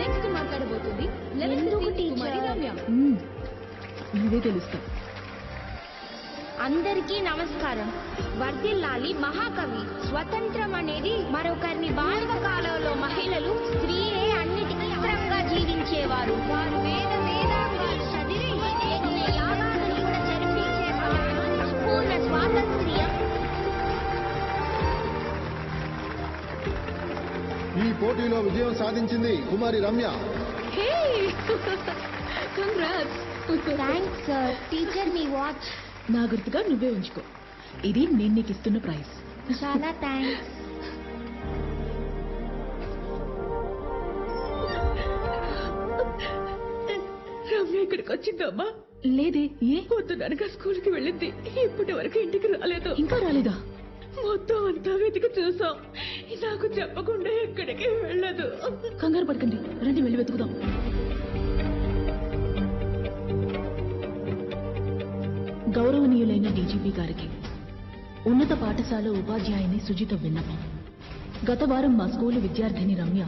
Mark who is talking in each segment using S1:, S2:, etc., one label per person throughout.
S1: Next మాట్లాడబోతుంది 11th కుమారి రమ్య.
S2: నువ్వే తెలుస్తా.
S3: అందరికీ నమస్కారం. వర్ధిల్లాలి మహాకవి. స్వతంత్రం అనేది మరొకరిని బాల్యకాలంలో మహిళలు స్త్రీయే అన్నిటికీ ఇతరంగా జీవించేవారు. వారు వేదాలు చదివి యజ్ఞ యాగాలను కూడా జరిపించేవారు. పూర్ణ స్వాతంత్ర్యం.
S4: ఈ పోటీలో విజయం సాధించింది Kumari Ramya.
S3: Thanks sir. Teacher మీ వాచ్
S2: నా గుర్తుగా నువ్వే ఉంచుకో. ఇది నేను నీకు ఇస్తున్న ప్రైజ్.
S3: చాలా థ్యాంక్స్.
S2: రమ్య ఇక్కడికి వచ్చిందమ్మా? లేదే. ఏ పొద్దుననగా స్కూల్కి వెళ్ళింది. ఇప్పటి వరకు ఇంటికి రాలేదు. ఇంకా రాలేదా? మొత్తం అంతా వెతికి చూసాం. నాకు చెప్పకుండా ఎక్కడికి వెళ్ళదు. కంగారు పడకండి, రండి వెళ్ళి వెతుకుదాం. గౌరవనీయులైన డీజీపీ గారికి, ఉన్నత పాఠశాల ఉపాధ్యాయుని సుజిత విన్నపం. గత వారం మా స్కూలు విద్యార్థిని రమ్య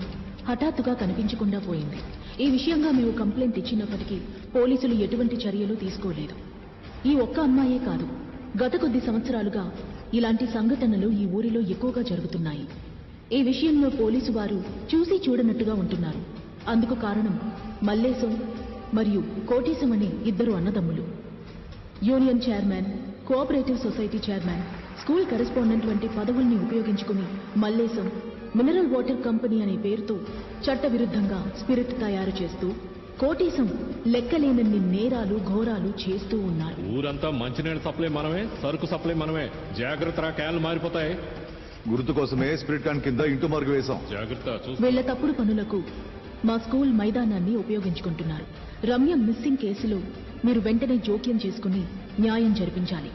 S2: హఠాత్తుగా కనిపించకుండా పోయింది. ఈ విషయంగా మేము కంప్లైంట్ ఇచ్చినప్పటికీ పోలీసులు ఎటువంటి చర్యలు తీసుకోలేదు. ఈ ఒక్క అమ్మాయే కాదు, గత కొద్ది సంవత్సరాలుగా ఇలాంటి సంఘటనలు ఈ ఊరిలో ఎక్కువగా జరుగుతున్నాయి. ఈ విషయంలో పోలీసు వారు చూసి చూడనట్టుగా ఉంటున్నారు. అందుకు కారణం మల్లేశం మరియు కోటేశం అనే ఇద్దరు అన్నదమ్ములు. Union chairman, cooperative society chairman, school correspondent వంటి పదవుల్ని ఉపయోగించుకుని మల్లేశం మినరల్ వాటర్ కంపెనీ అనే పేరుతో చట్టవిరుద్ధంగా స్పిరిట్ తయారు చేస్తూ, కోటేశం లెక్కలేనన్ని నేరాలు ఘోరాలు చేస్తూ ఉన్నారు.
S5: ఊరంతా మంచినీళ్ళ సప్లై మనమే, సరుకు సప్లై మనమే. జాగ్రత్త, క్యాన్లు మారిపోతాయి.
S4: గుర్తు కోసమే స్పిరిట్ కాన్ కింద ఇంటు మార్గు వేశాం.
S5: జాగ్రత్త.
S2: వీళ్ల తప్పుడు పనులకు మా స్కూల్ మైదానాన్ని ఉపయోగించుకుంటున్నారు. రమ్య మిస్సింగ్ కేసులో మీరు వెంటనే జోక్యం చేసుకుని న్యాయం జరిపించాలి.